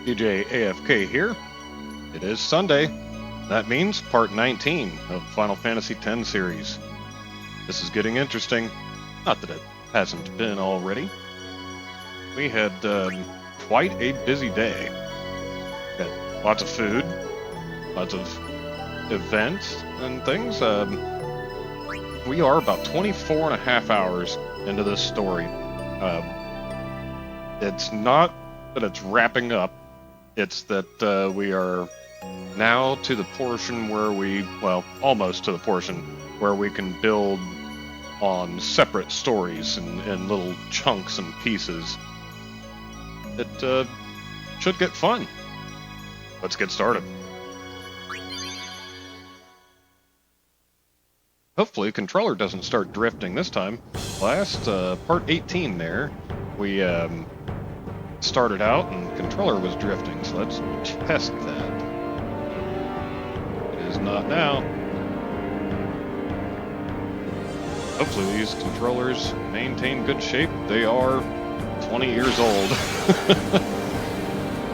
DJ AFK here. It is Sunday. That means part 19 of Final Fantasy X series. This is getting interesting. Not that it hasn't been already. We had quite a busy day. Got lots of food, lots of events and things. We are about 24 and a half hours into this story. It's not that it's wrapping up. It's that we are now to the portion where almost to the portion where we can build on separate stories and little chunks and pieces. It should get fun. Let's get started. Hopefully the controller doesn't start drifting this time. Last part 18 there, we started out and controller was drifting, so let's test that. It is not now. Hopefully these controllers maintain good shape. They are 20 years old.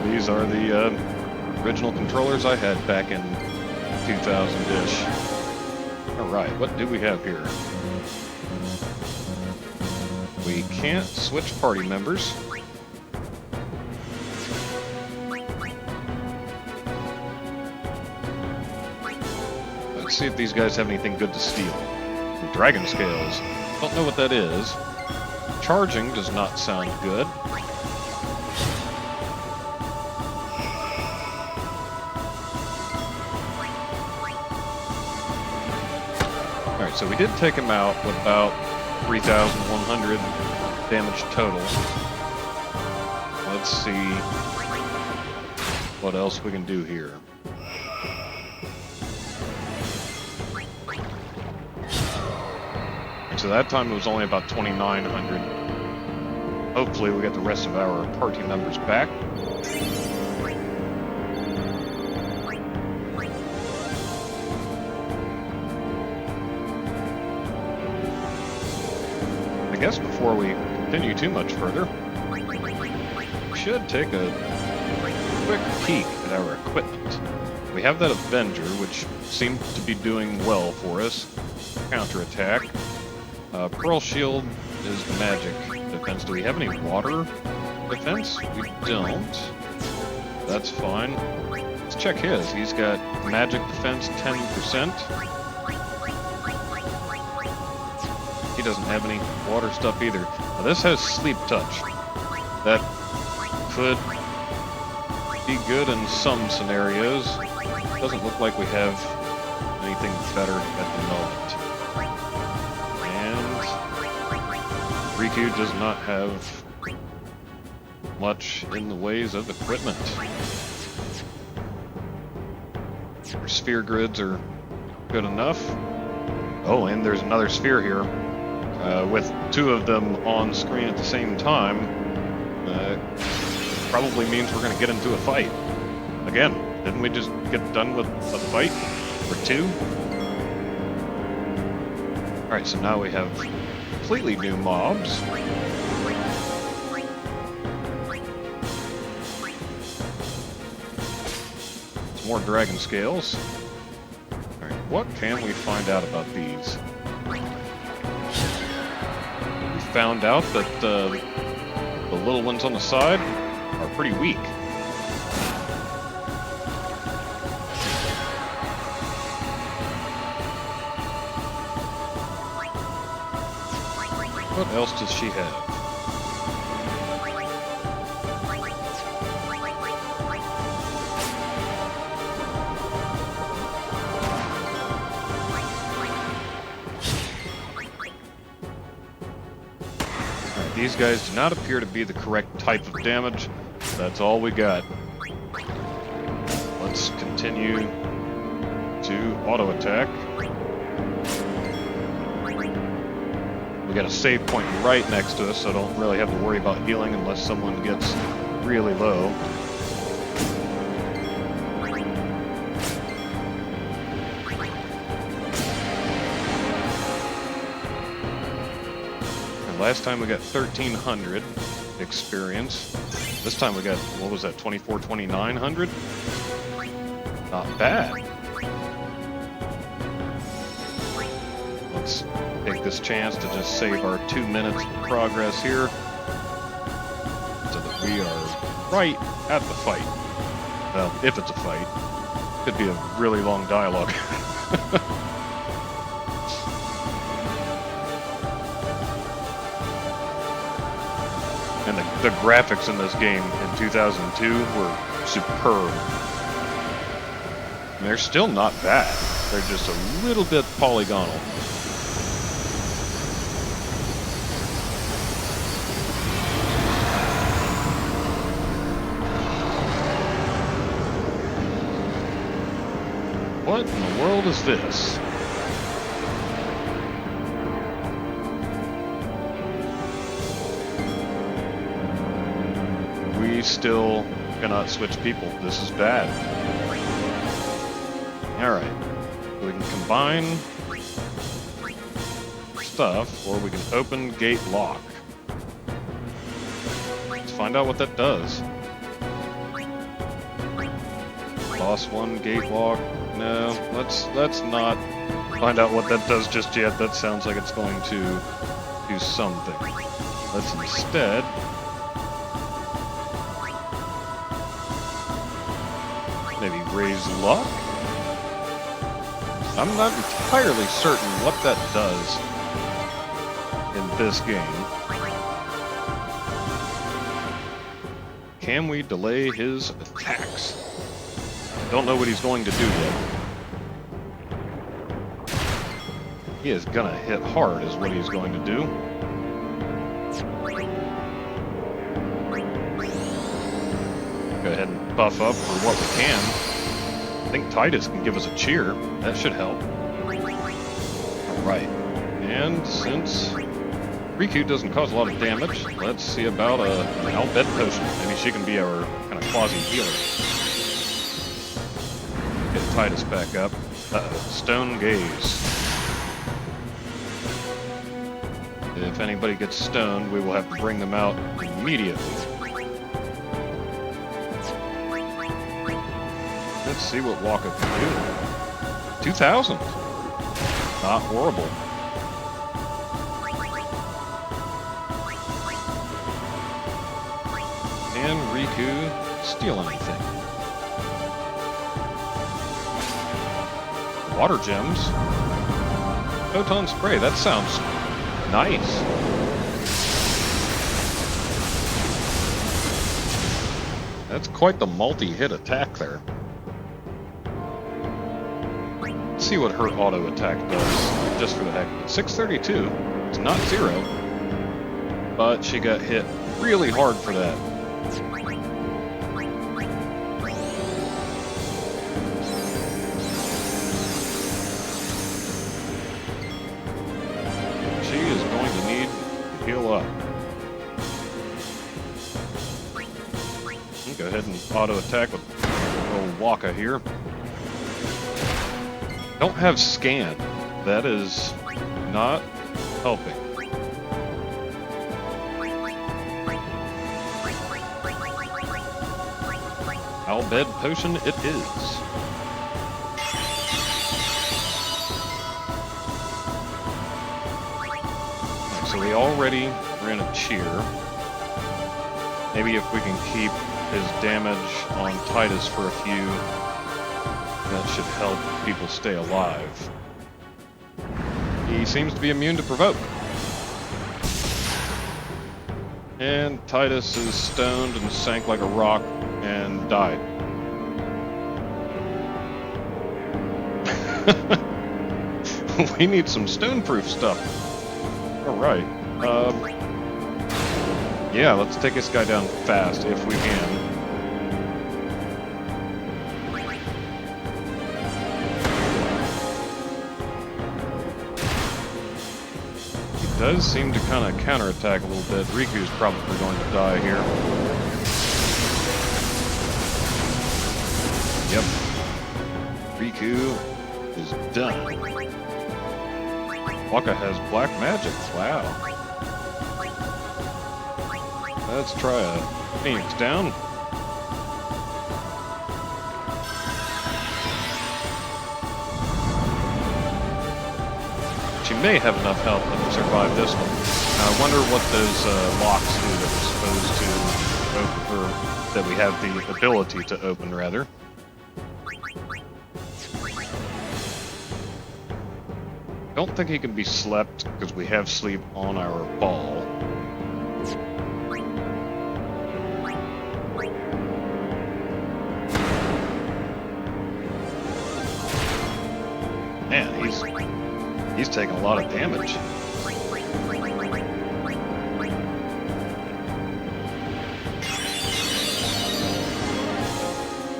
These are the original controllers I had back in 2000-ish. Alright, what do we have here? We can't switch party members. Let's see if these guys have anything good to steal. Dragon scales. Don't know what that is. Charging does not sound good. Alright, so we did take him out with about 3,100 damage total. Let's see what else we can do here. So that time it was only about 2,900. Hopefully we get the rest of our party members back. I guess before we continue too much further, we should take a quick peek at our equipment. We have that Avenger, which seemed to be doing well for us. Counterattack. Pearl Shield is magic defense. Do we have any water defense? We don't. That's fine. Let's check his. He's got magic defense 10%. He doesn't have any water stuff either. Now this has sleep touch. That could be good in some scenarios. Doesn't look like we have anything better at the moment. Riku does not have much in the ways of equipment. Our sphere grids are good enough. Oh, and there's another sphere here. With two of them on screen at the same time, probably means we're going to get into a fight. Again, didn't we just get done with a fight? For two? Alright, so now we have completely new mobs. Some more dragon scales. Alright, what can we find out about these? We found out that the little ones on the side are pretty weak. What else does she have? Alright, these guys do not appear to be the correct type of damage. That's all we got. Let's continue to auto attack. We got a save point right next to us, so I don't really have to worry about healing unless someone gets really low. And last time we got 1,300 experience. This time we got, what was that, 24,900? Not bad. Let's take this chance to just save our 2 minutes of progress here, so that we are right at the fight. Well, if it's a fight. Could be a really long dialogue. And the graphics in this game in 2002 were superb. And they're still not bad. They're just a little bit polygonal. What in the world is this? We still cannot switch people. This is bad. Alright. We can combine stuff, or we can open gate lock. Let's find out what that does. Boss 1 gate lock. No, let's not find out what that does just yet. That sounds like it's going to do something. Let's instead maybe raise luck? I'm not entirely certain what that does in this game. Can we delay his attacks? Don't know what he's going to do yet. He is gonna hit hard is what he's going to do. Go ahead and buff up for what we can. I think Titus can give us a cheer. That should help. Alright. And since Riku doesn't cause a lot of damage, let's see about an Al-Bed potion. Maybe she can be our kind of quasi-healer. Get Titus back up. Stone Gaze. If anybody gets stoned, we will have to bring them out immediately. Let's see what Waka can do. 2,000. Not horrible. Can Riku steal anything? Water gems. Photon spray. That sounds nice. That's quite the multi-hit attack there. Let's see what her auto attack does, just for the heck of it. 632. It's not 0, but she got hit really hard for that. She is going to need to heal up. Go ahead and auto attack with old Waka here. Don't have scan. That is not helping. Al-Bed potion it is. So we already ran a cheer. Maybe if we can keep his damage on Titus for a few, that should help people stay alive. He seems to be immune to provoke. And Titus is stoned and sank like a rock and died. We need some stone-proof stuff. Alright. Yeah, let's take this guy down fast if we can. He does seem to kind of counterattack a little bit. Riku's probably going to die here. Yep. Riku is done. Waka has black magic. Wow. Let's try a Phoenix down. She may have enough health to survive this one. Now, I wonder what those locks do that we're supposed to open, or that we have the ability to open, rather. Don't think he can be slept because we have sleep on our ball. Man, he's taking a lot of damage.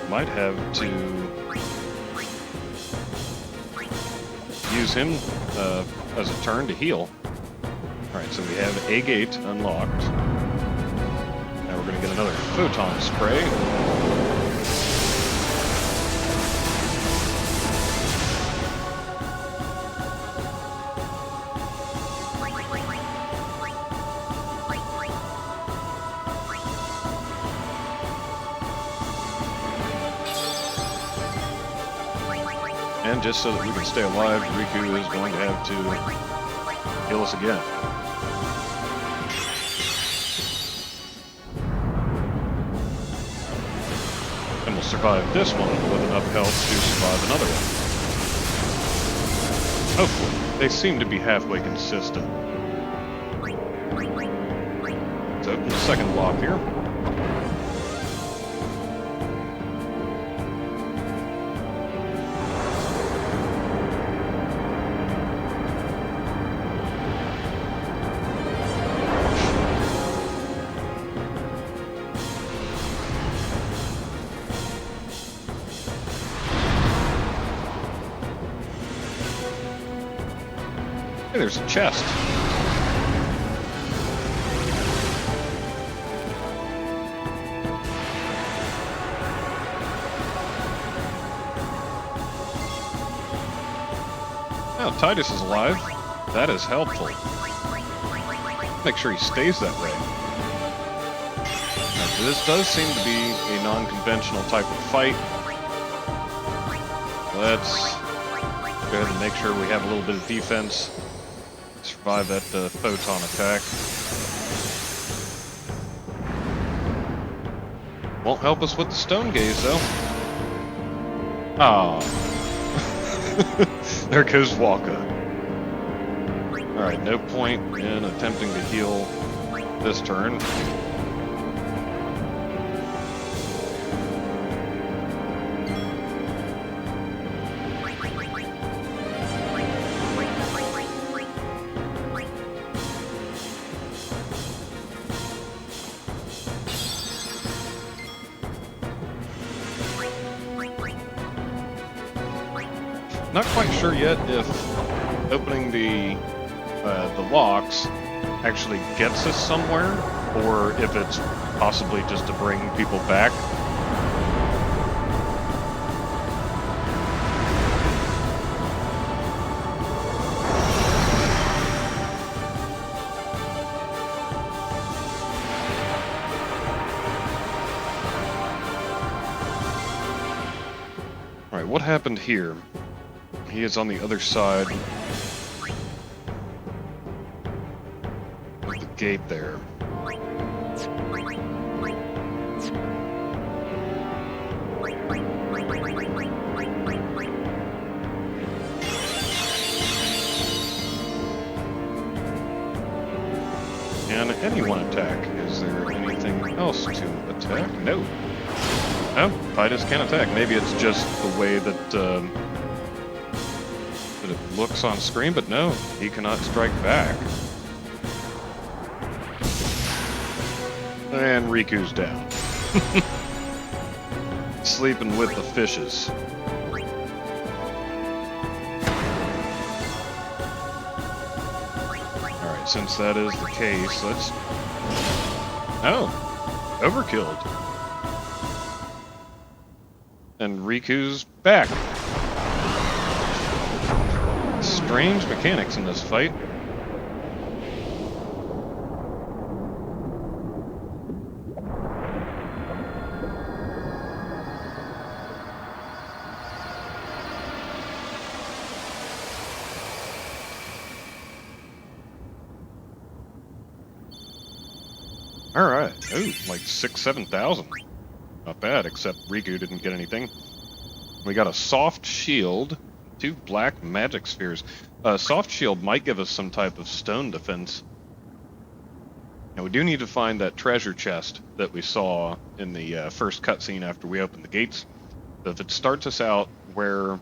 Might have to use him as a turn to heal. Alright, so we have a gate unlocked. Now we're going to get another photon spray. And just so that we can stay alive, Riku is going to have to heal us again. And we'll survive this one with enough health to survive another one. Hopefully. They seem to be halfway consistent. Let's open the second block here. Hey, there's a chest. Now Titus is alive. That is helpful. Make sure he stays that way. Now, this does seem to be a non-conventional type of fight. Let's go ahead and make sure we have a little bit of defense. Survive that photon attack. Won't help us with the stone gaze, though. Oh. There goes Waka. Alright, no point in attempting to heal this turn. Not quite sure yet if opening the locks actually gets us somewhere, or if it's possibly just to bring people back. All right, what happened here? He is on the other side of the gate there. Can anyone attack? Is there anything else to attack? No. No, Titus can attack. Maybe it's just the way that it looks on screen, but no, he cannot strike back. And Riku's down. Sleeping with the fishes. Alright, since that is the case, let's... Oh! Overkilled. And Riku's back. Strange mechanics in this fight. Alright. Ooh, like 7,000. Not bad, except Riku didn't get anything. We got a soft shield, 2 black magic spheres. Soft shield might give us some type of stone defense. Now we do need to find that treasure chest that we saw in the first cutscene after we opened the gates. So if it starts us out where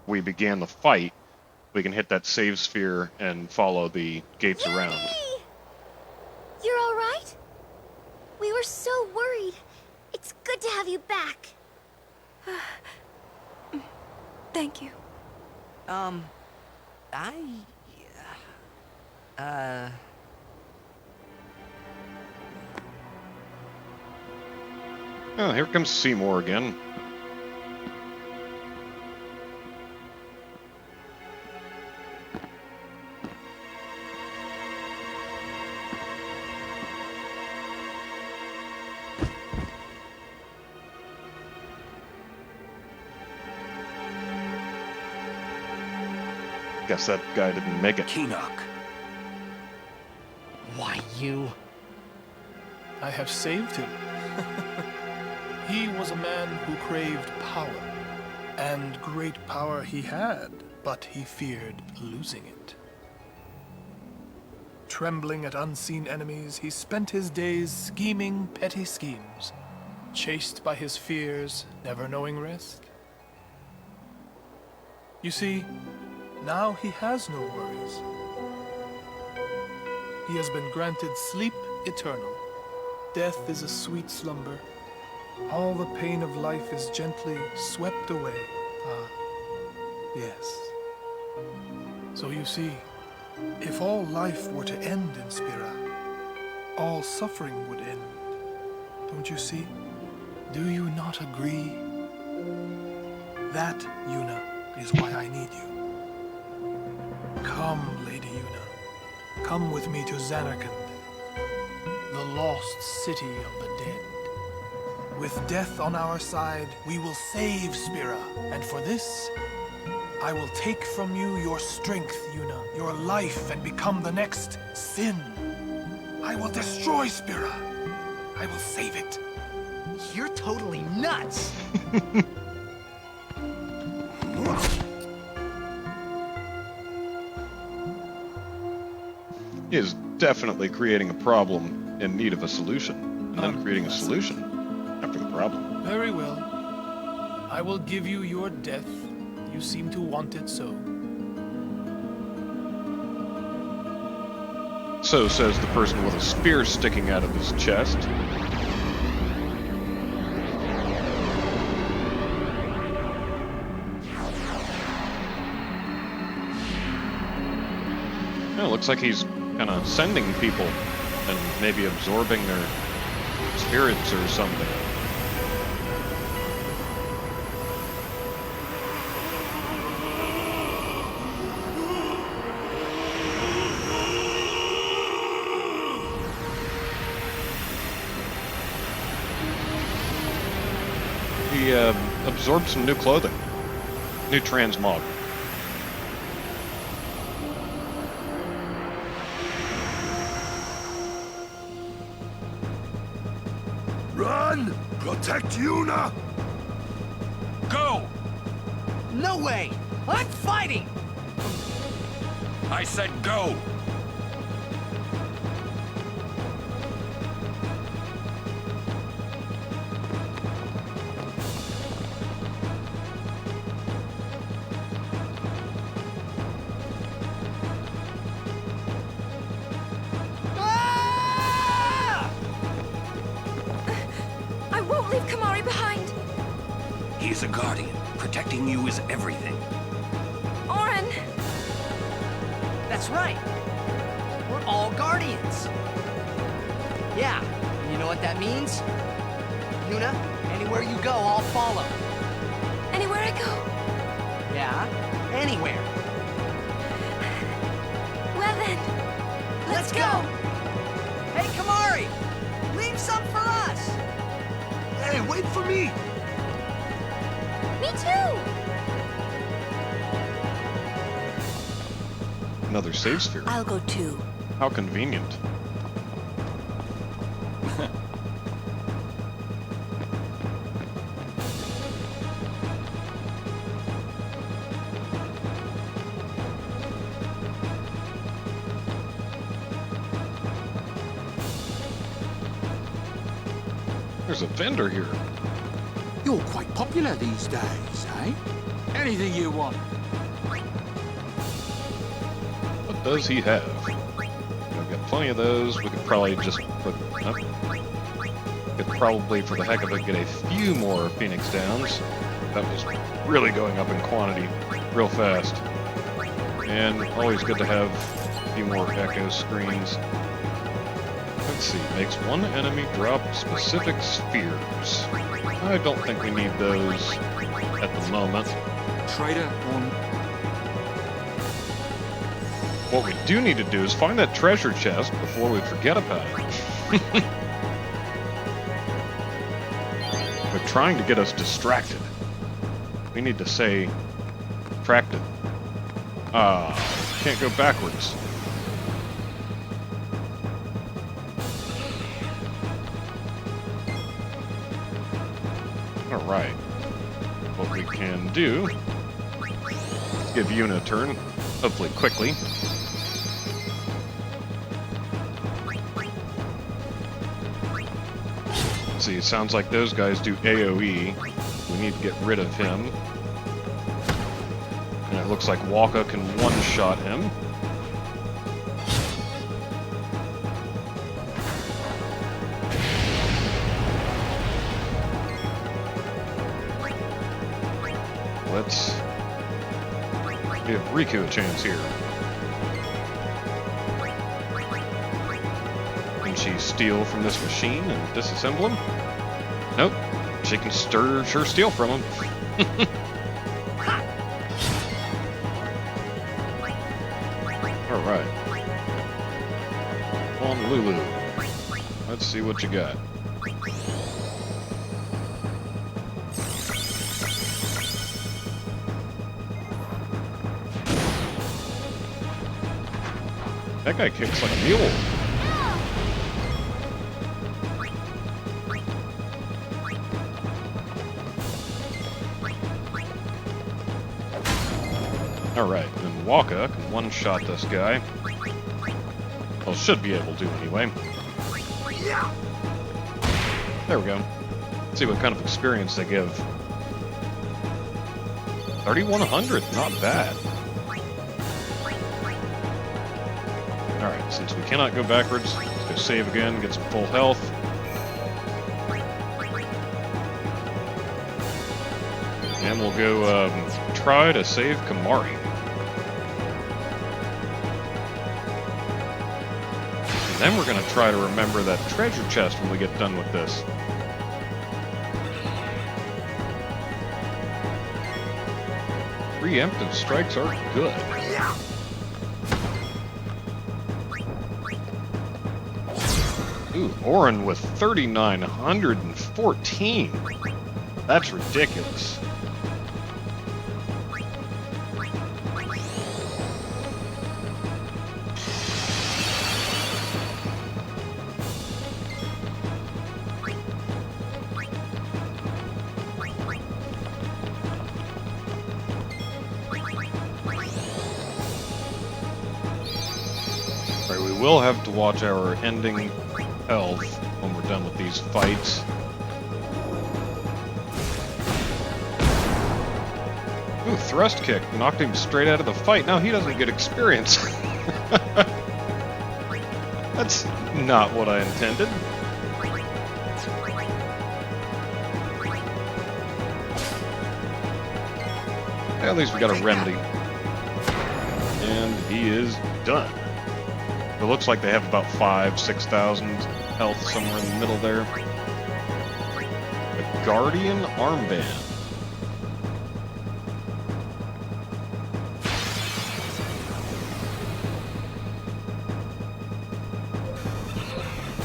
we began the fight, we can hit that save sphere and follow the gates around. You're all right? We were so worried. It's good to have you back. Thank you. Oh, here comes Seymour again. Guess that guy didn't make it. Keenock. Why, you? I have saved him. He was a man who craved power, and great power he had, but he feared losing it. Trembling at unseen enemies, he spent his days scheming petty schemes, chased by his fears, never knowing rest. You see, now he has no worries. He has been granted sleep eternal. Death is a sweet slumber. All the pain of life is gently swept away. Ah, yes. So you see, if all life were to end in Spira, all suffering would end. Don't you see? Do you not agree? That, Yuna, is why I need you. Come, Lady Yuna. Come with me to Zanarkand, the lost city of the dead. With death on our side, we will save Spira. And for this, I will take from you your strength, Yuna, your life, and become the next Sin. I will destroy Spira. I will save it. You're totally nuts! He is definitely creating a problem in need of a solution, and then creating a solution after the problem. Very well. I will give you your death. You seem to want it so. So says the person with a spear sticking out of his chest. Yeah, it looks like he's kind of sending people and maybe absorbing their spirits or something. He absorbed some new clothing, new transmog. Run! Protect Yuna! Go! No way! I'm fighting! I said go! I won't leave Kamari behind. He's a guardian. Protecting you is everything. Orin! That's right. We're all guardians. Yeah, you know what that means? Yuna, anywhere you go, I'll follow. Anywhere I go. Yeah, anywhere. Well then, Let's go! Hey, Kamari! Leave some for us! Hey, wait for me! Me too! Another save sphere. I'll go too. How convenient. There's a vendor here. You're quite popular these days, eh? Anything you want. What does he have? We've got plenty of those. We could probably just put up. Could probably, for the heck of it, get a few more Phoenix Downs. That was really going up in quantity real fast. And always good to have a few more echo screens. Let's see, makes one enemy drop specific spheres. I don't think we need those at the moment. Trader on. What we do need to do is find that treasure chest before we forget about it. They're trying to get us distracted. We need to say, distracted. Can't go backwards. Alright. What we can do is give Yuna a turn, hopefully quickly. Let's see, it sounds like those guys do AoE. We need to get rid of him. And it looks like Waka can one-shot him. Let's give Riku a chance here. Can she steal from this machine and disassemble him? Nope. She can sure steal from him. Alright. On Lulu. Let's see what you got. That guy kicks like a mule. Alright, then Waka can one-shot this guy. Well, should be able to anyway. There we go. Let's see what kind of experience they give. 3,100, not bad. Alright, since we cannot go backwards, let's go save again, get some full health. And we'll go try to save Kamari. And then we're going to try to remember that treasure chest when we get done with this. Preemptive strikes are good. Ooh, Orin with 3,914. That's ridiculous. Right, we will have to watch our ending health when we're done with these fights. Ooh, thrust kick. Knocked him straight out of the fight. Now he doesn't get experience. That's not what I intended. At least we got a remedy. And he is done. It looks like they have about 6,000 health somewhere in the middle there. A Guardian Armband.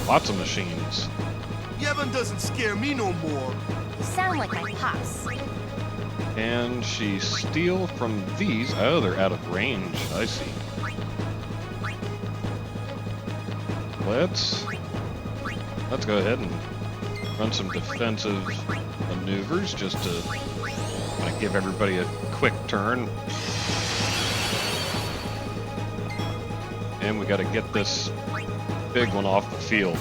Lots of machines. Yevon doesn't scare me no more. You sound like my pops. And she steal from these. Oh, they're out of range. I see. let's go ahead and run some defensive maneuvers just to kind of give everybody a quick turn. And we got to get this big one off the field.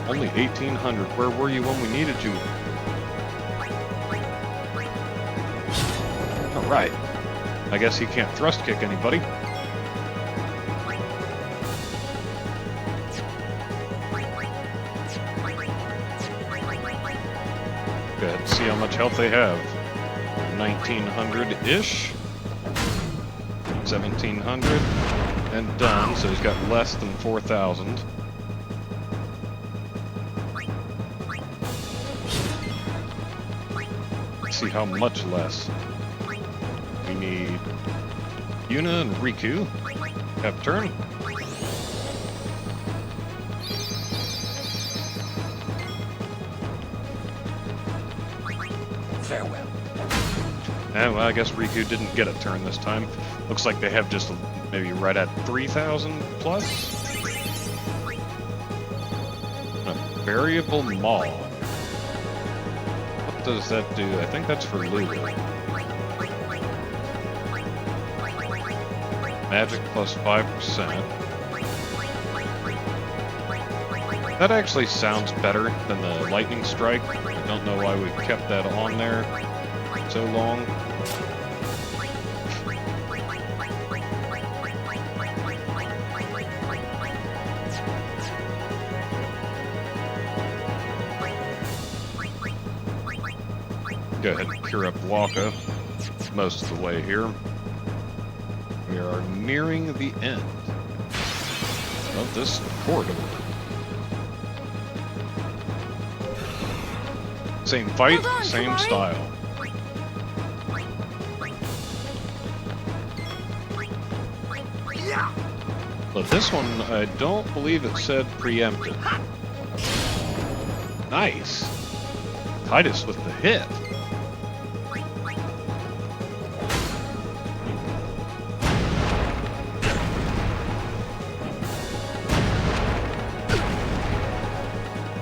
Only 1,800. Where were you when we needed you? All right. I guess he can't thrust kick anybody. Go ahead and see how much health they have. 1,900-ish. 1,700. And done, so he's got less than 4,000. See how much less. We need Yuna and Riku. Have a turn. Farewell. And well, I guess Riku didn't get a turn this time. Looks like they have just maybe right at 3,000 plus. A variable maul. What does that do? I think that's for Lulu. Magic plus 5%. That actually sounds better than the lightning strike. I don't know why we've kept that on there so long. Go ahead and cure up Waka most of the way here. We are nearing the end of this corridor. Same fight, Hold on, same Kamari. style. But this one, I don't believe it said preempted. Nice. Titus with the hit.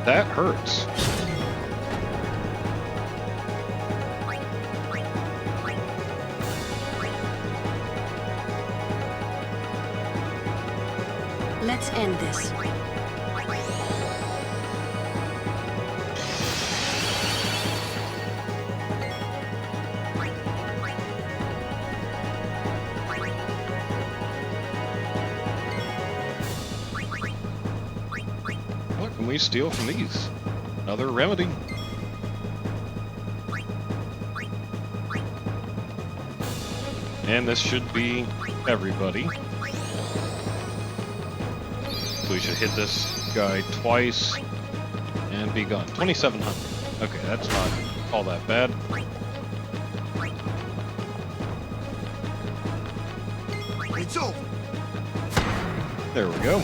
That hurts. Let's end this. What can we steal from these? Another remedy. And this should be everybody. So we should hit this guy twice and be gone. 2,700. Okay, that's not all that bad. It's over. There we go.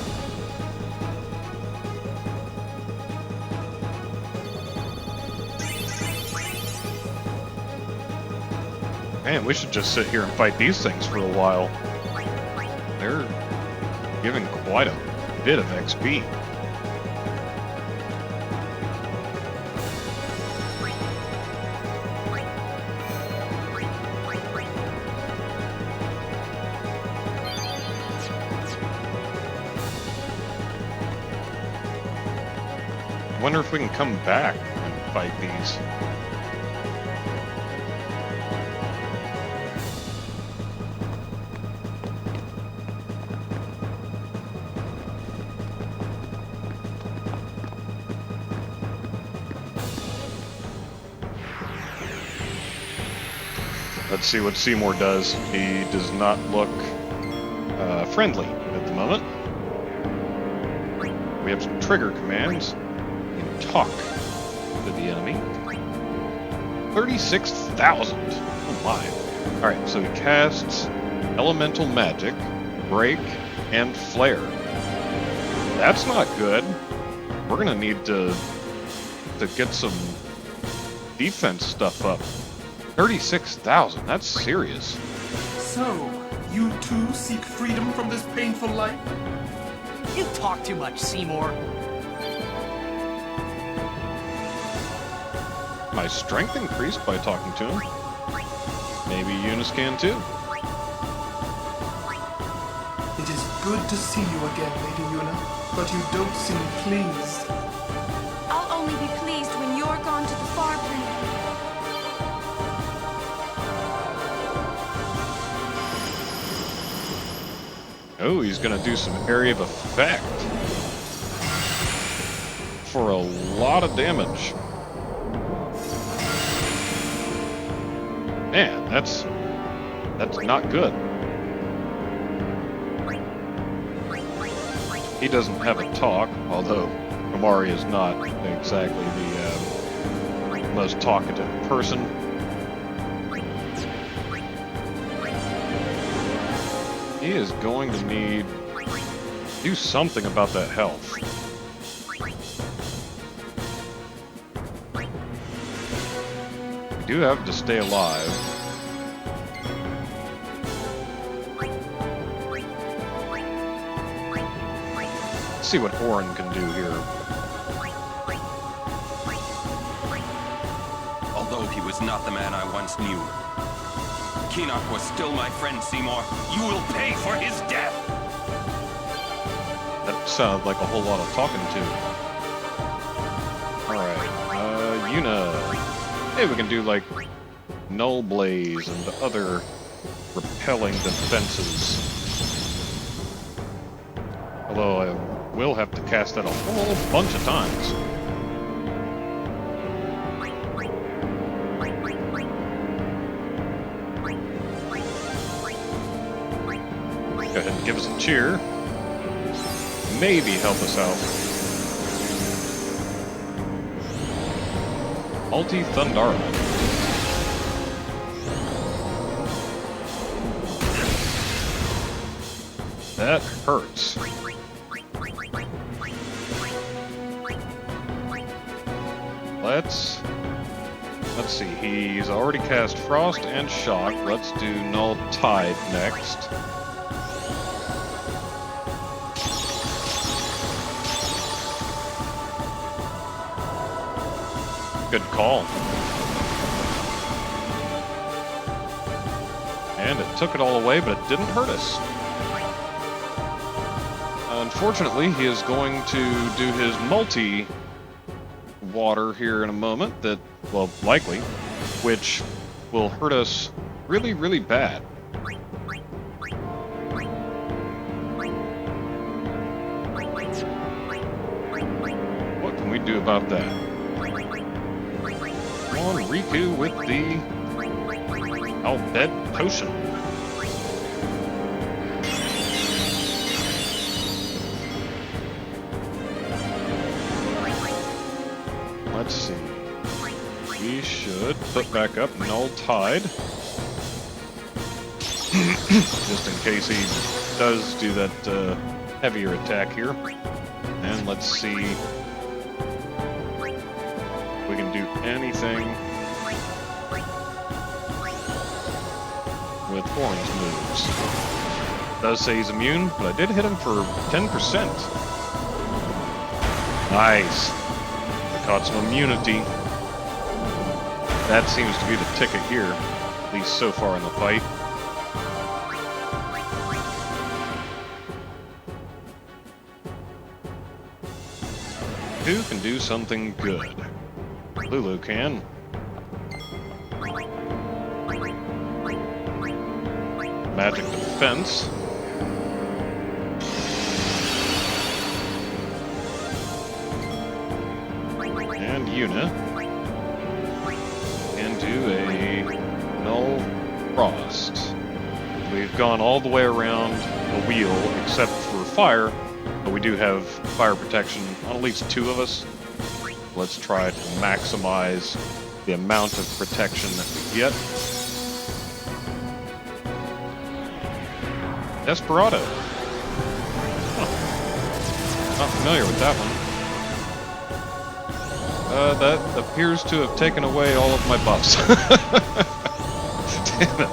Man, we should just sit here and fight these things for a while. They're giving quite a bit of XP. I wonder if we can come back and fight these. Let's see what Seymour does. He does not look friendly at the moment. We have some trigger commands. We can talk to the enemy. 36,000. Oh my. Alright, so he casts Elemental Magic, Break, and Flare. That's not good. We're gonna need to get some defense stuff up. 36,000, that's serious. So, you too seek freedom from this painful life? You talk too much, Seymour. My strength increased by talking to him. Maybe Eunice can too. It is good to see you again, Lady Yuna, but you don't seem pleased. I'll only be pleased when you're gone to the far plane. Oh, he's gonna do some area of effect for a lot of damage. Man, that's not good. He doesn't have a talk, although Omari is not exactly the most talkative person. He is going to need to do something about that health. Do have to stay alive. Let's see what Orin can do here. Although he was not the man I once knew, Keenock was still my friend, Seymour. You will pay for his death! That sounded like a whole lot of talking to. Alright, Yuna. Hey, we can do like Null Blaze and other repelling defenses. Although I will have to cast that a whole bunch of times. Go ahead and give us a cheer. Maybe help us out. Multi Thundara. That hurts. Let's see. He's already cast Frost and Shock. Let's do Null Tide next. Good call. And it took it all away, but it didn't hurt us. Unfortunately, he is going to do his multi-water here in a moment that, well, likely, which will hurt us really, really bad. What can we do about that? On Riku with the Al-Bed Potion. Let's see. We should put back up Null Tide. Just in case he does do that heavier attack here. And let's see if we can do anything with Orange moves. Does say he's immune, but I did hit him for 10%. Nice. Caught some immunity. That seems to be the ticket here, at least so far in the fight. Who can do something good? Lulu can. Magic defense. And Yuna can do a Null Frost. We've gone all the way around the wheel except for fire, but we do have fire protection on at least two of us. Let's try to maximize the amount of protection that we get. Desperado. Huh. Not familiar with that one. That appears to have taken away all of my buffs. Damn it.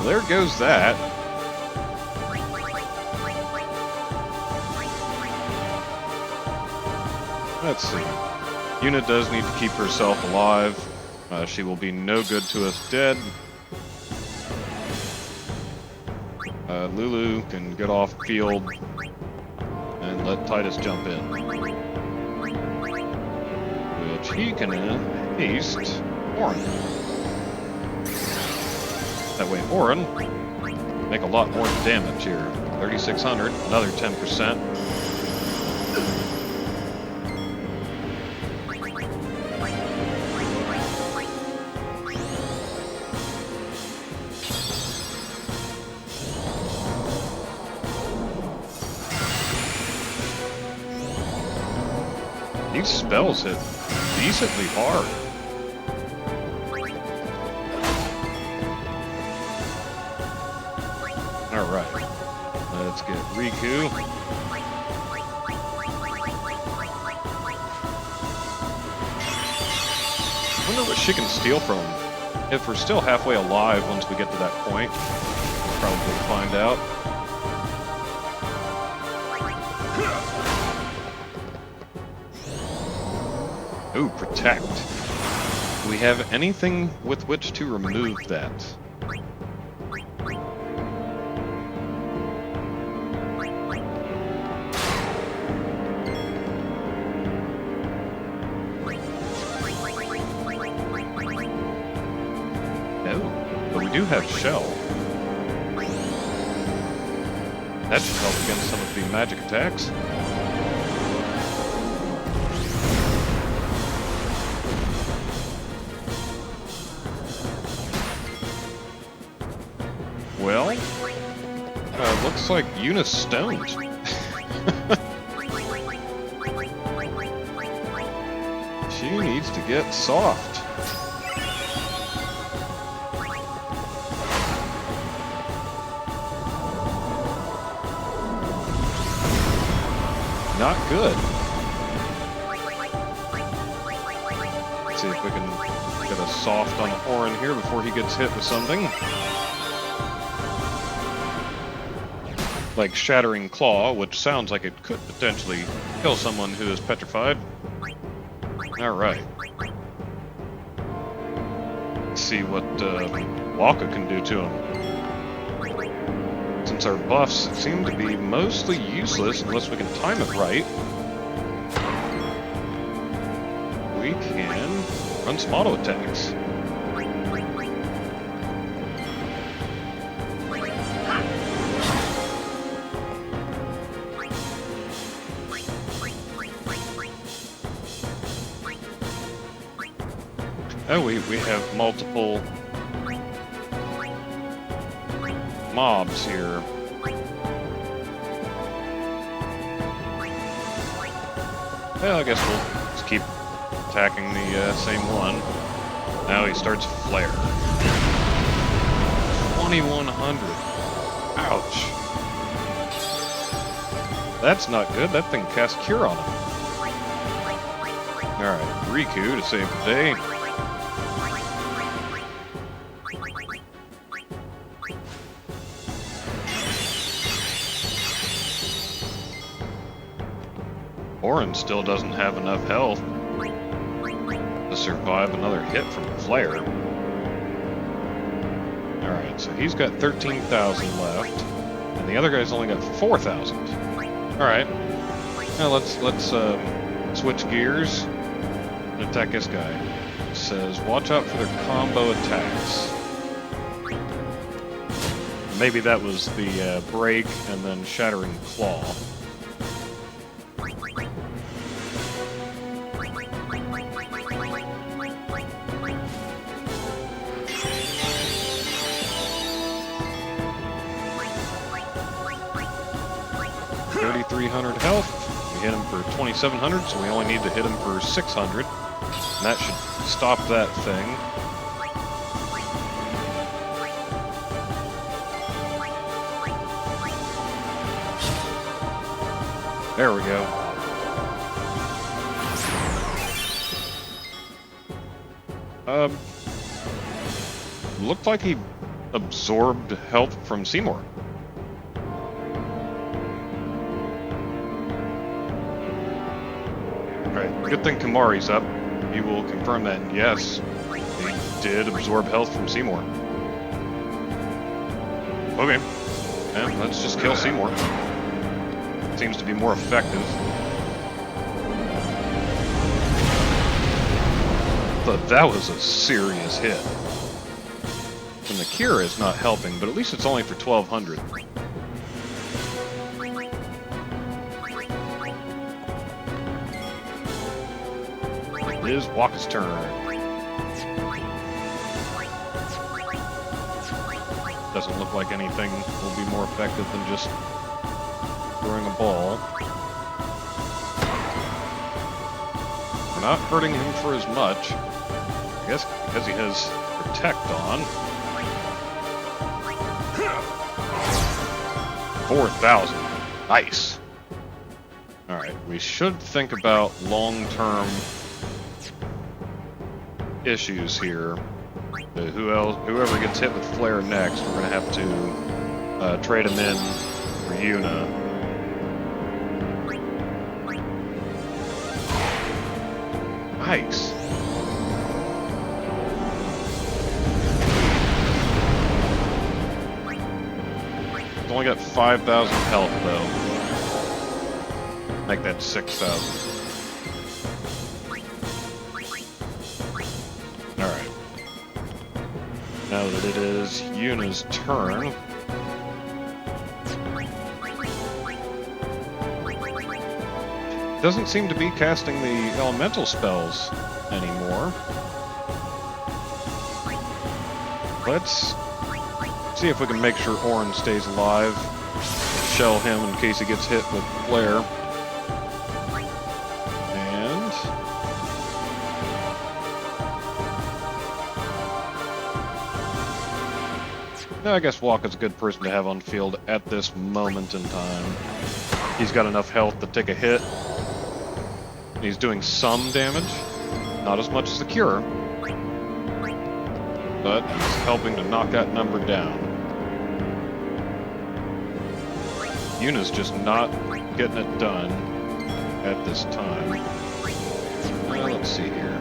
There goes that. Let's see. Yuna does need to keep herself alive. She will be no good to us dead. Lulu can get off field and let Titus jump in. Which he can haste Orin. That way Orin make a lot more damage here. 3,600, another 10%. These spells hit decently hard. Alright. Let's get Riku. I wonder what she can steal from him. If we're still halfway alive once we get to that point, we'll probably find out. Ooh, protect. Do we have anything with which to remove that? No, but we do have Shell. That should help against some of the magic attacks. Well, looks like Yuna's stoned. She needs to get soft. Not good. Let's see if we can get a soft on Orin here before he gets hit with something. Like Shattering Claw, which sounds like it could potentially kill someone who is petrified. Alright. Let's see what Waka can do to him. Since our buffs seem to be mostly useless unless we can time it right, we can run some auto attacks. Oh, we have multiple mobs here. Well, I guess we'll just keep attacking the same one. Now he starts Flare. 2,100. Ouch. That's not good. That thing casts Cure on him. Alright, Riku to save the day. Orin still doesn't have enough health to survive another hit from Flare. Alright, so he's got 13,000 left, and the other guy's only got 4,000. Alright, now let's switch gears and attack this guy. It says, watch out for their combo attacks. Maybe that was the break and then Shattering Claw. Health. We hit him for 2,700, so we only need to hit him for 600. And that should stop that thing. There we go. Looked like he absorbed health from Seymour. Alright, good thing Kamari's up. He will confirm that, yes, he did absorb health from Seymour. Okay, yeah, let's just kill Seymour. Seems to be more effective. But that was a serious hit. And the cure is not helping, but at least it's only for 1200. It is Waka's turn. Doesn't look like anything will be more effective than just throwing a ball. We're not hurting him for as much. I guess because he has Protect on. 4,000. Nice. Alright, we should think about long-term issues here. Whoever gets hit with Flare next, we're going to have to trade him in for Yuna. Nice. It's only got 5,000 health, though. Make that 6,000. Alright. Now that it is Yuna's turn. Doesn't seem to be casting the elemental spells anymore. Let's see if we can make sure Orin stays alive. Shell him in case he gets hit with Flare. And I guess Waka's a good person to have on field at this moment in time. He's got enough health to take a hit. He's doing some damage, not as much as the cure, but he's helping to knock that number down. Yuna's just not getting it done at this time. Well, let's see here.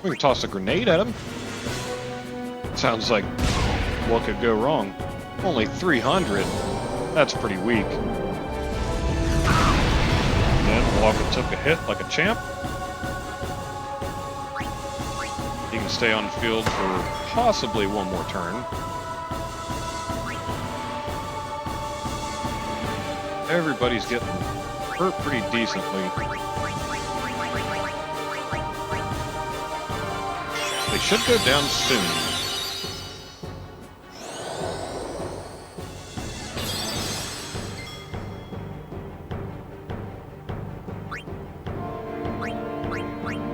We can toss a grenade at him. Sounds like what could go wrong. Only 300. That's pretty weak. Then Waka took a hit like a champ. He can stay on field for possibly one more turn. Everybody's getting hurt pretty decently. They should go down soon.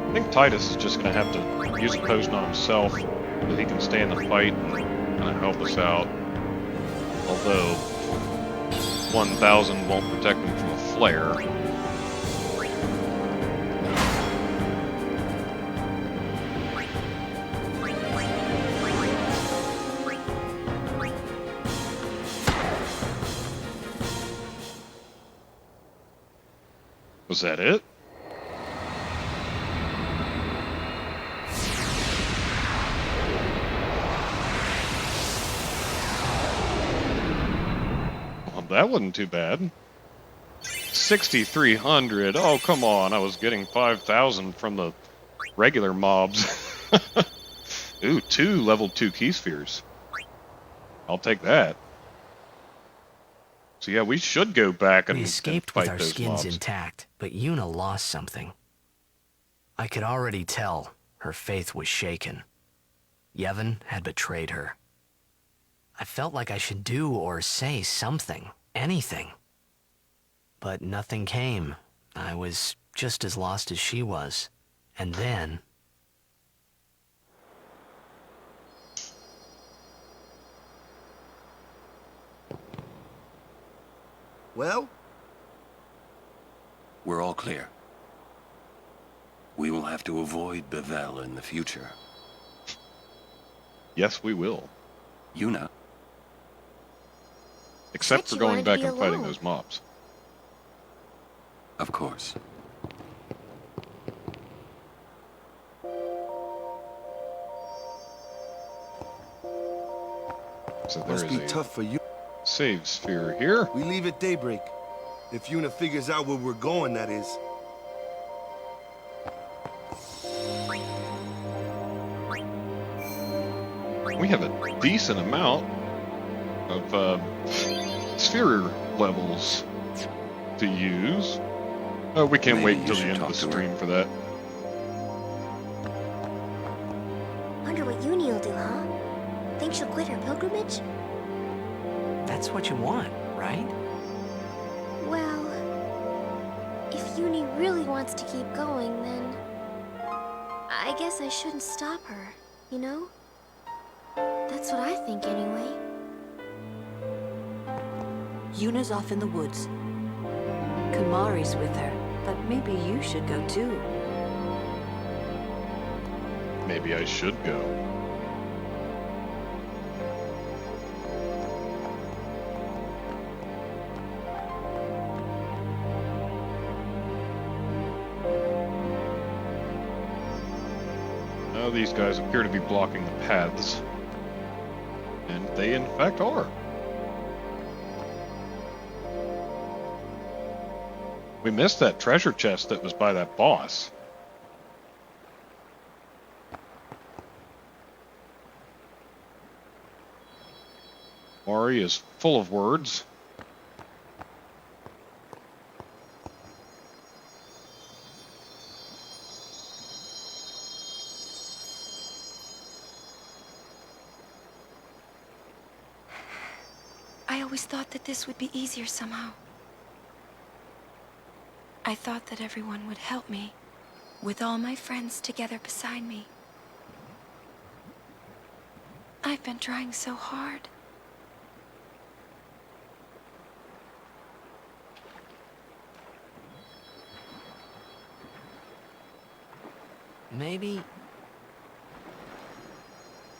I think Titus is just going to have to use a potion on himself so he can stay in the fight and kind of help us out. Although 1,000 won't protect him from a flare. Was that it? Well, that wasn't too bad. 6,300. Oh, come on. I was getting 5,000 from the regular mobs. Ooh, 2 level 2 key spheres. I'll take that. So yeah, we should go back and we escaped fight with our those skins mobs. intact, but Yuna lost something. I could already tell her faith was shaken. Yevon had betrayed her. I felt like I should do or say something, anything. But nothing came. I was just as lost as she was. And then... Well? We're all clear. We will have to avoid Bevel in the future. Yes, we will. Yuna, Except Said for you going wanted to back be and fighting alone. those mobs. of course. So there Must is be a tough for you. save sphere here. We leave at daybreak. If Yuna figures out where we're going, that is. We have a decent amount of sphere levels to use. We can't Maybe wait you until the should end of talk the to her. stream for that. Wonder what Uni will do, huh? Think she'll quit her pilgrimage? That's what you want, right? Well, if Uni really wants to keep going, then I guess I shouldn't stop her, you know? That's what I think anyway. Yuna's off in the woods. Kumari's with her, but maybe you should go too. Maybe I should go. Now these guys appear to be blocking the paths. And they in fact are. We missed that treasure chest that was by that boss. Mari is full of words. I always thought that this would be easier somehow. I thought that everyone would help me, with all my friends together beside me. I've been trying so hard. Maybe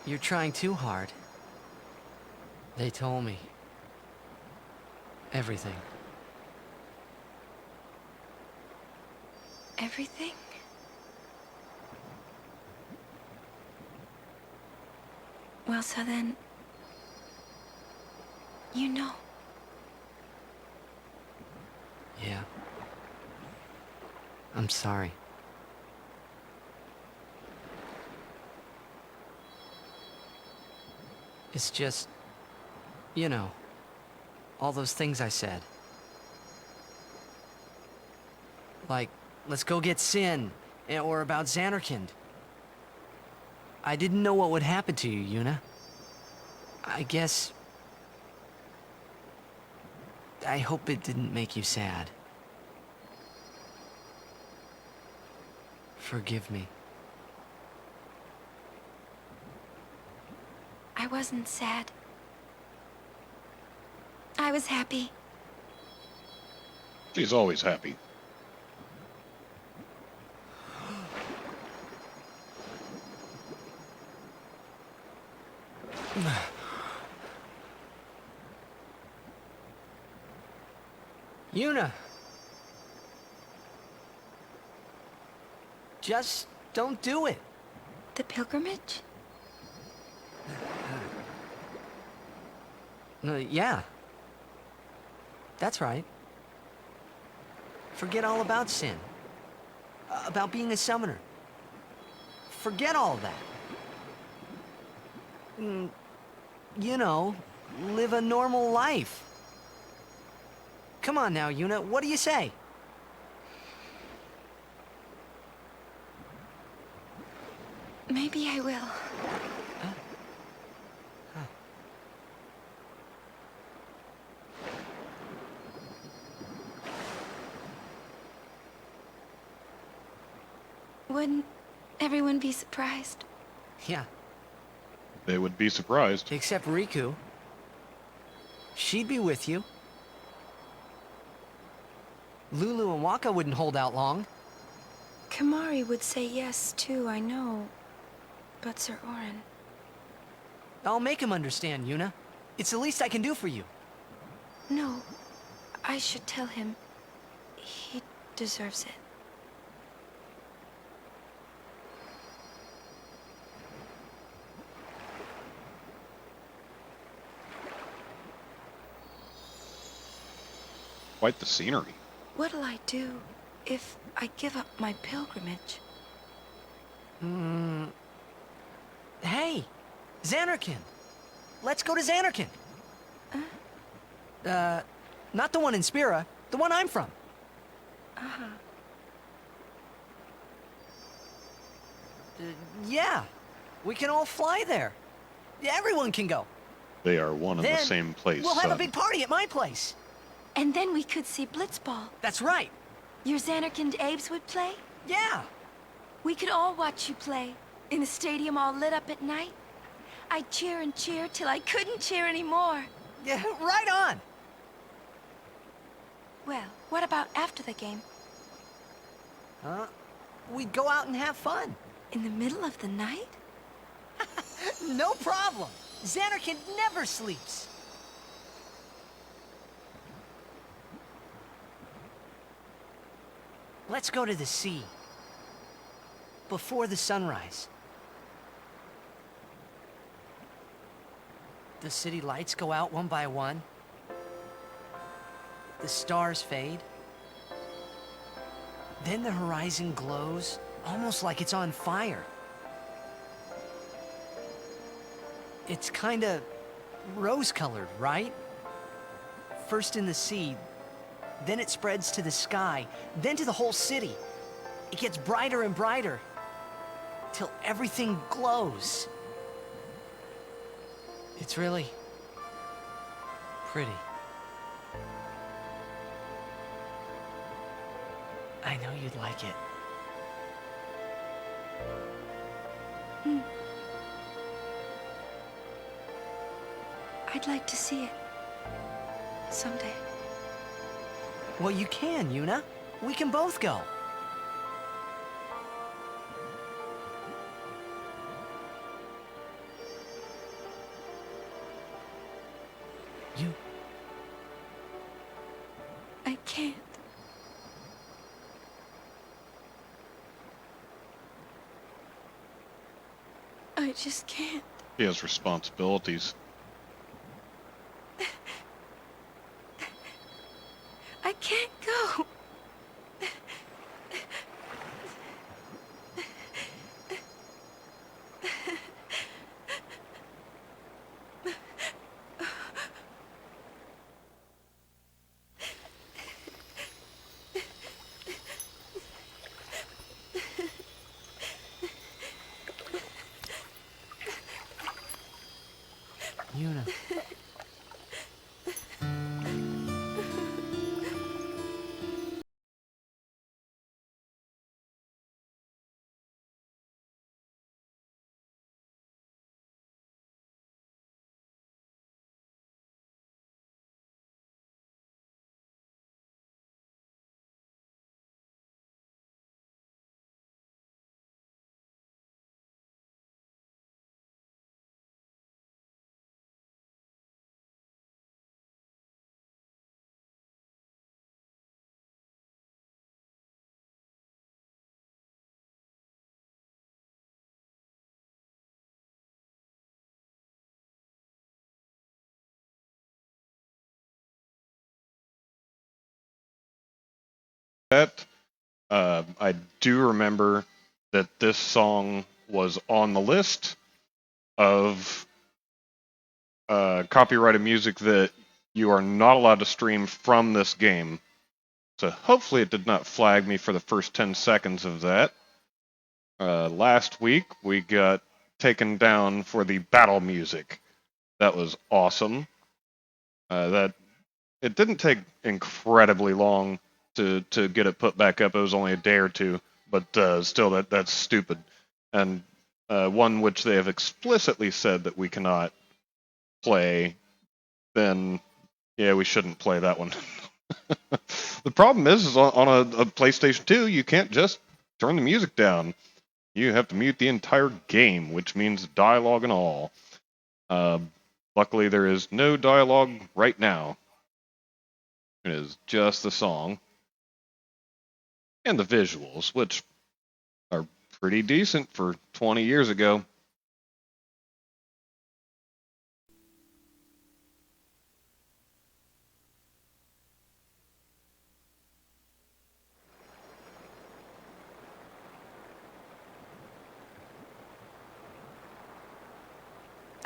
you're trying too hard. They told me everything. Everything? Well, so then, you know. Yeah. I'm sorry. It's just, you know, all those things I said. Like, let's go get Sin, or about Xanarkand. I didn't know what would happen to you, Yuna. I guess... I hope it didn't make you sad. Forgive me. I wasn't sad. I was happy. She's always happy. Yuna! Just don't do it. The pilgrimage? Yeah. That's right. Forget all about Sin. About being a summoner. Forget all of that. You know, live a normal life. Come on now, Yuna, what do you say? Maybe I will. Wouldn't everyone be surprised? Yeah, They would be surprised. except Riku. She'd be with you. Lulu and Waka wouldn't hold out long. Kamari would say yes, too, I know. But Sir Orin... I'll make him understand, Yuna. It's the least I can do for you. No, I should tell him. He deserves it. Quite the scenery. What'll I do if I give up my pilgrimage? Hey, Xanarkin. Let's go to Xanarkin. Not the one in Spira, the one I'm from. Yeah, we can all fly there. Everyone can go. They are one and the same place. We'll have a big party at my place. And then we could see Blitzball. That's right. Your Xanarkin Abes would play? Yeah. We could all watch you play, in a stadium all lit up at night. I'd cheer and cheer till I couldn't cheer anymore. Yeah, right on. Well, what about after the game? We'd go out and have fun. In the middle of the night? No problem. Xanarkin never sleeps. Let's go to the sea. Before the sunrise. The city lights go out one by one. The stars fade. Then the horizon glows, almost like it's on fire. It's kinda rose-colored, right? First in the sea, then it spreads to the sky, then to the whole city. It gets brighter and brighter, till everything glows. It's really pretty. I know you'd like it. I'd like to see it. Someday. Well, you can, Yuna. We can both go. I can't. I just can't. He has responsibilities. I can't go. Yuna. That I do remember that this song was on the list of copyrighted music that you are not allowed to stream from this game. So hopefully it did not flag me for the first 10 seconds of that. Last week we got taken down for the battle music. That was awesome. That it didn't take incredibly long to get it put back up. It was only a day or two, but still that's stupid. And one which they have explicitly said that we cannot play, then yeah, we shouldn't play that one. The problem is on a PlayStation 2, you can't just turn the music down. You have to mute the entire game, which means dialogue and all. Luckily, there is no dialogue right now. It is just the song and the visuals, which are pretty decent for 20 years ago.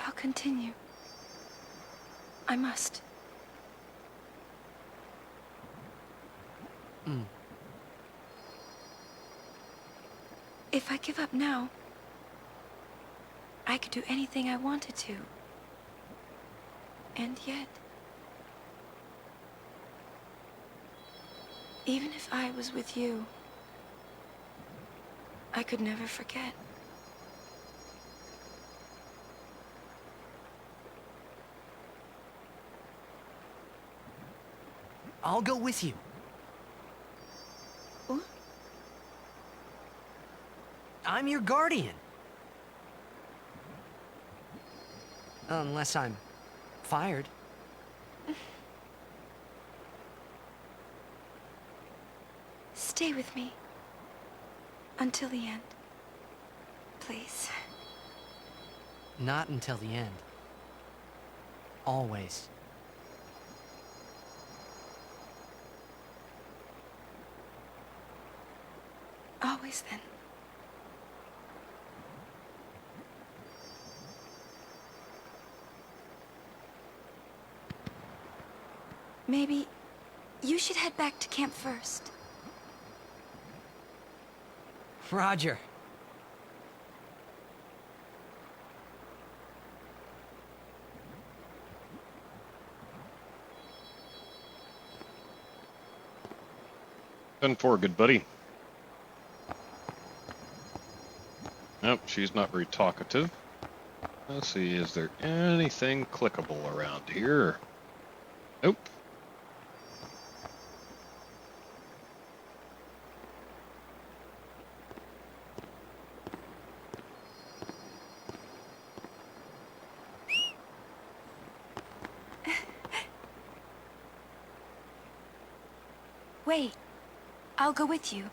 I'll continue. I must. If I give up now, I could do anything I wanted to. And yet, even if I was with you, I could never forget. I'll go with you. What? I'm your guardian. Unless I'm fired. Stay with me. Until the end. Please. Not until the end. Always. Always then. Maybe you should head back to camp first. Roger. Done for, good buddy. Nope, she's not very talkative. Let's see, is there anything clickable around here? Nope. Wait. I'll go with you.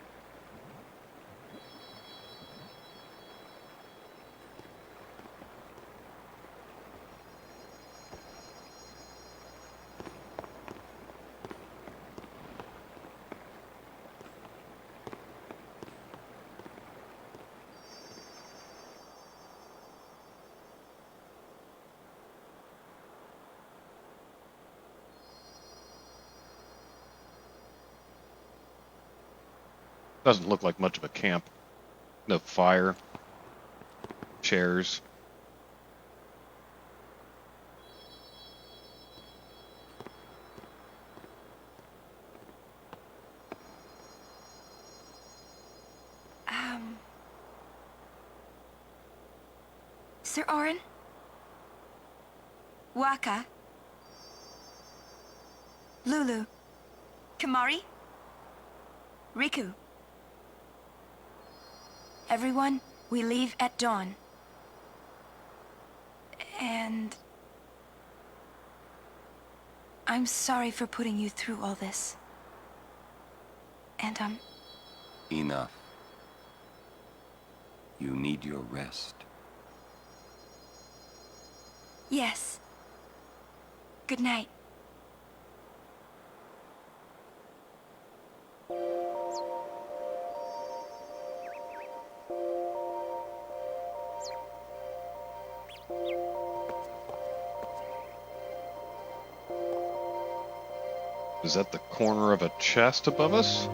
Doesn't look like much of a camp. No fire. Chairs. Sir Orin? Waka? Lulu? Kamari? Riku? Everyone, we leave at dawn. And I'm sorry for putting you through all this. And Enough. You need your rest. Yes. Good night. Is that the corner of a chest above us?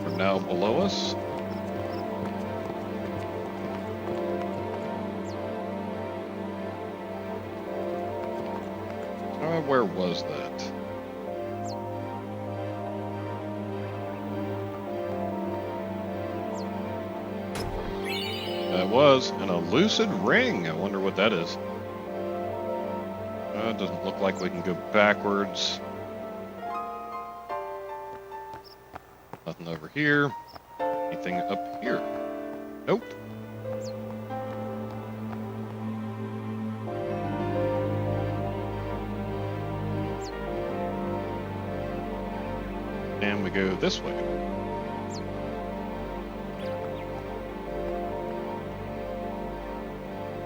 Or now below us? Where was that? That was an elusive ring. I wonder what that is. It doesn't look like we can go backwards. Nothing over here. Anything up here? Nope. And we go this way.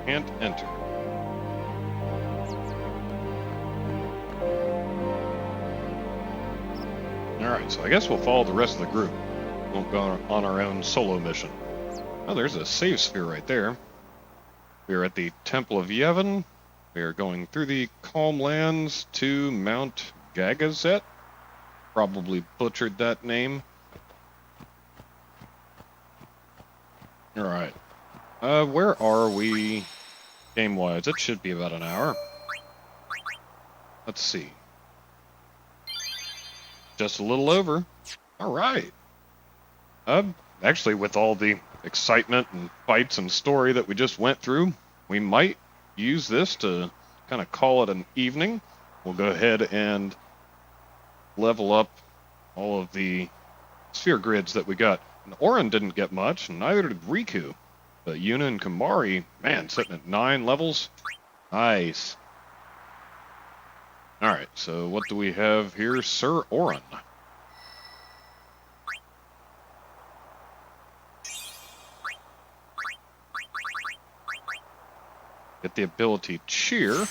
Can't enter. Alright, so I guess we'll follow the rest of the group. Won't go on our own solo mission. Oh, there's a save sphere right there. We are at the Temple of Yevon. We are going through the Calm Lands to Mount Gagazet. Probably butchered that name. Alright. Where are we game-wise? It should be about an hour. Let's see. Just a little over. Alright. Actually, with all the excitement and fights and story that we just went through, we might use this to kind of call it an evening. We'll go ahead and level up all of the sphere grids that we got. And Auron didn't get much, and neither did Riku. But Yuna and Kamari, man, sitting at 9 levels. Nice. Alright, so what do we have here? Sir Auron. Get the ability Cheer.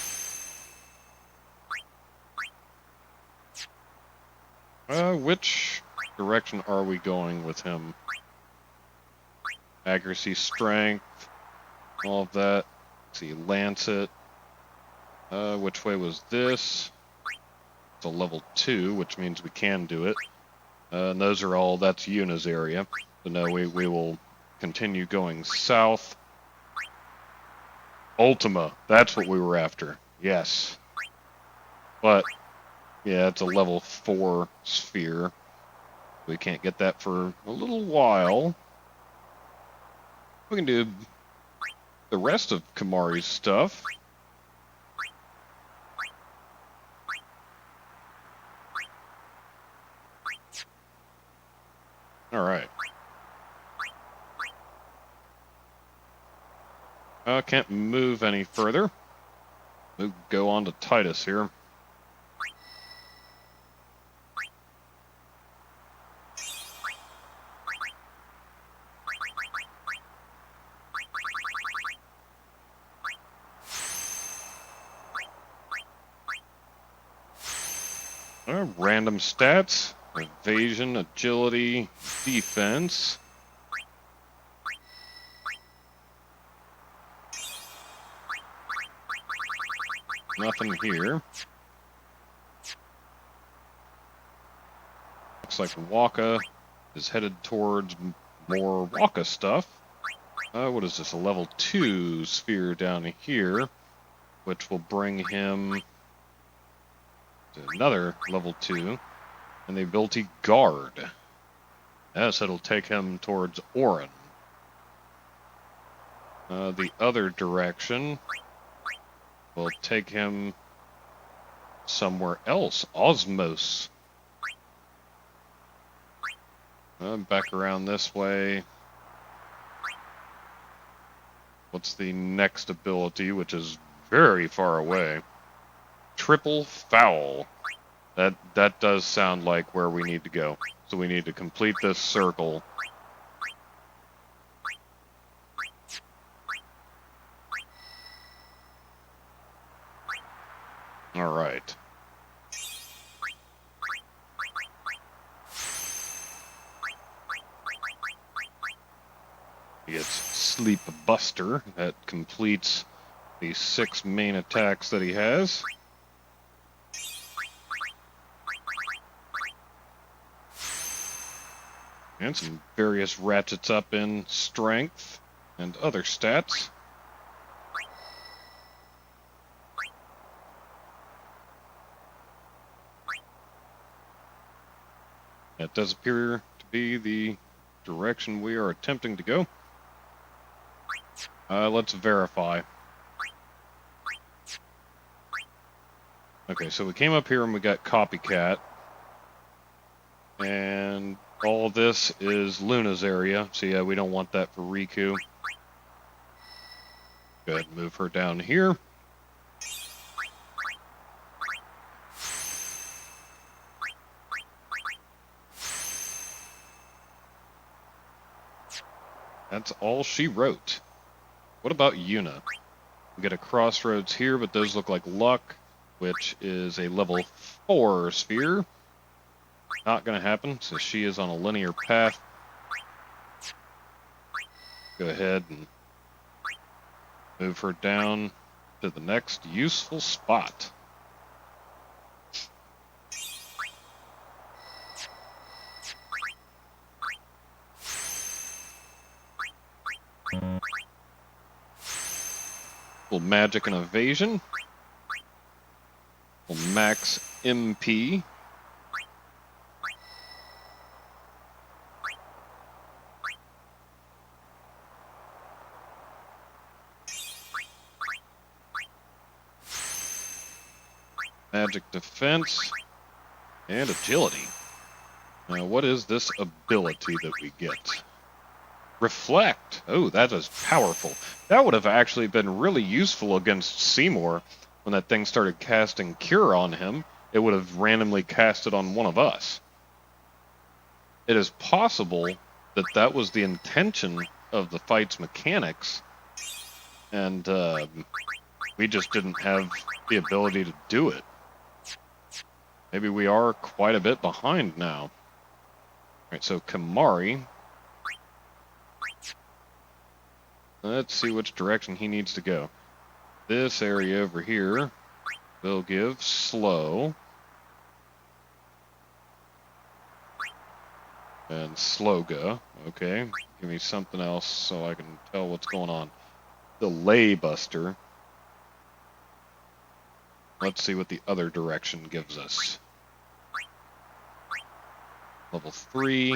Which direction are we going with him? Accuracy, strength, all of that. Let's see, Lancet. Which way was this? It's a level 2, which means we can do it. And those are all, that's Yuna's area. So no, we will continue going south. Ultima, that's what we were after. Yes. But, yeah, it's a level 4 sphere. We can't get that for a little while. We can do the rest of Kamari's stuff. Alright. Can't move any further. We'll go on to Titus here. Random stats, evasion, agility, defense. Nothing here. Looks like Waka is headed towards more Waka stuff. What is this, a level 2 sphere down here, which will bring him to another level 2, and the ability Guard. Yes, it'll take him towards Auron. The other direction will take him somewhere else. Osmos. Back around this way. What's the next ability, which is very far away? Triple Foul. That does sound like where we need to go. So we need to complete this circle. All right. He gets Sleep Buster. That completes the 6 main attacks that he has. And some various ratchets up in strength and other stats. That does appear to be the direction we are attempting to go. Let's verify. Okay, so we came up here and we got Copycat. And All this is Luna's area, so yeah, we don't want that for Riku. Go ahead and move her down here. That's all she wrote. What about Yuna? We get a crossroads here, but those look like luck, which is a level 4 sphere. Not going to happen, so she is on a linear path. Go ahead and move her down to the next useful spot. Little magic and evasion. We'll max MP. Magic defense and agility. Now, what is this ability that we get? Reflect. Oh, that is powerful. That would have actually been really useful against Seymour when that thing started casting Cure on him. It would have randomly cast it on one of us. It is possible that that was the intention of the fight's mechanics, and we just didn't have the ability to do it. Maybe we are quite a bit behind now. All right, so Kamari. Let's see which direction he needs to go. This area over here will give slow. And Sloga. Okay, give me something else so I can tell what's going on. Delay Buster. Let's see what the other direction gives us. Level 3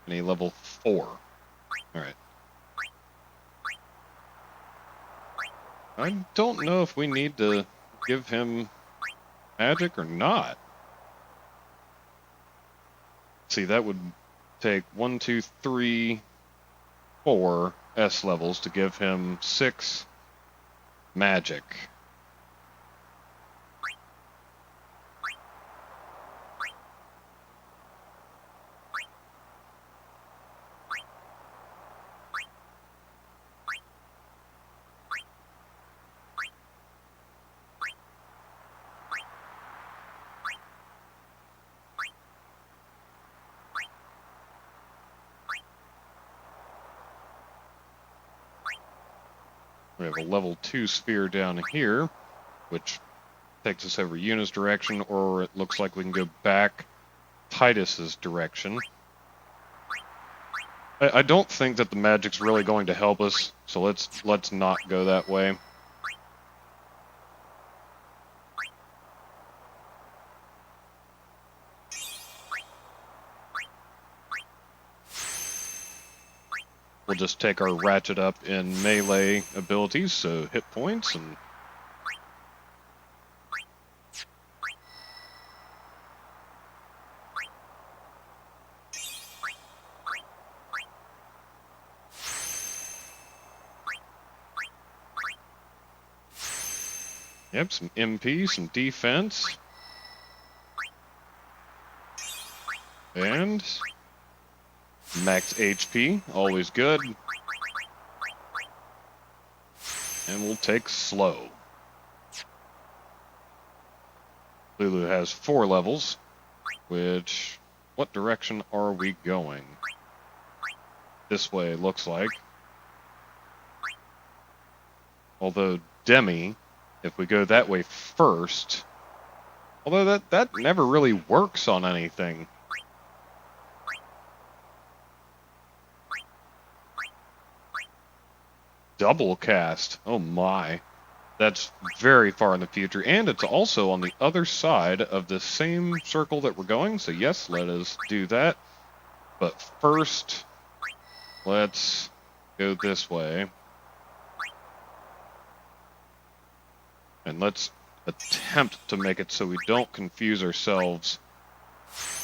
and a level 4. Alright. I don't know if we need to give him magic or not. See, that would take 1, 2, 3, 4 S levels to give him 6 magic. We have a level 2 sphere down here, which takes us over Yuna's direction, or it looks like we can go back Titus's direction. I don't think that the magic's really going to help us, so let's not go that way. We'll just take our ratchet up in melee abilities, so hit points and yep, some MP, some defense. And max HP, always good. And we'll take slow. Lulu has 4 levels, which, what direction are we going? This way, it looks like. Although Demi, if we go that way first, although that never really works on anything. Double cast. Oh my. That's very far in the future. And it's also on the other side of the same circle that we're going. So yes, let us do that. But first, let's go this way. And let's attempt to make it so we don't confuse ourselves.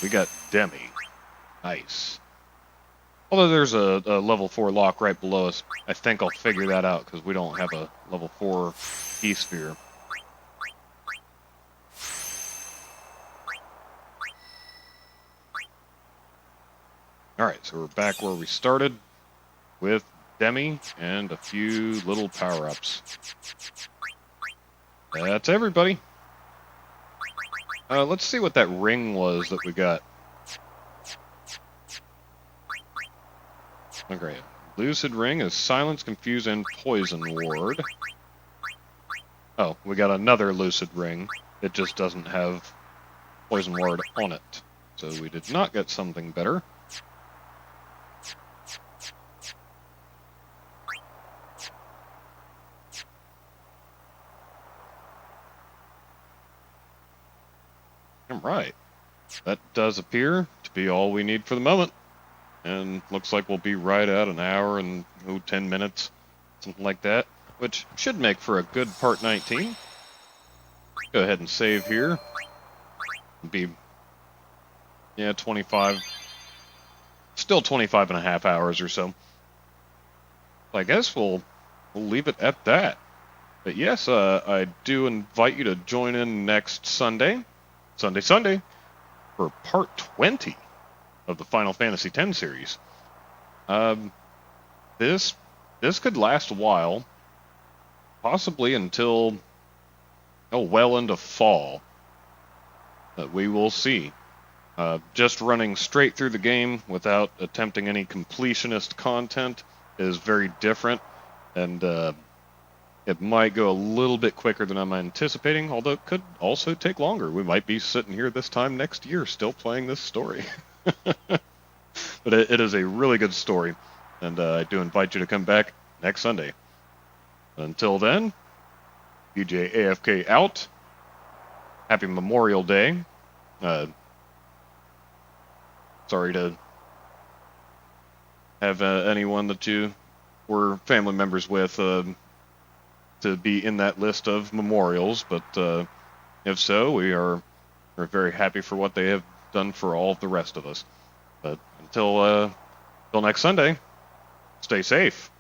We got Demi. Nice. Although there's a level 4 lock right below us, I think I'll figure that out because we don't have a level 4 key sphere. Alright, so we're back where we started with Demi and a few little power-ups. That's everybody. Let's see what that ring was that we got. Okay. Lucid Ring is Silence, Confuse, and Poison Ward. Oh, we got another Lucid Ring. It just doesn't have Poison Ward on it. So we did not get something better. Alright. That does appear to be all we need for the moment. And looks like we'll be right at an hour and 10 minutes, something like that, which should make for a good part 19. Go ahead and save here. Be, yeah, 25, still 25 and a half hours or so. I guess we'll leave it at that. But yes, I do invite you to join in next Sunday, for part 20. Of the Final Fantasy X series. This could last a while, possibly until well into fall. We will see. Just running straight through the game without attempting any completionist content is very different, and it might go a little bit quicker than I'm anticipating, although it could also take longer. We might be sitting here this time next year still playing this story. But it is a really good story, and I do invite you to come back next Sunday. Until then, DJ AFK out. Happy Memorial Day. Sorry to have anyone that you were family members with to be in that list of memorials, but if so, we're very happy for what they have done for all of the rest of us. But until next Sunday, stay safe.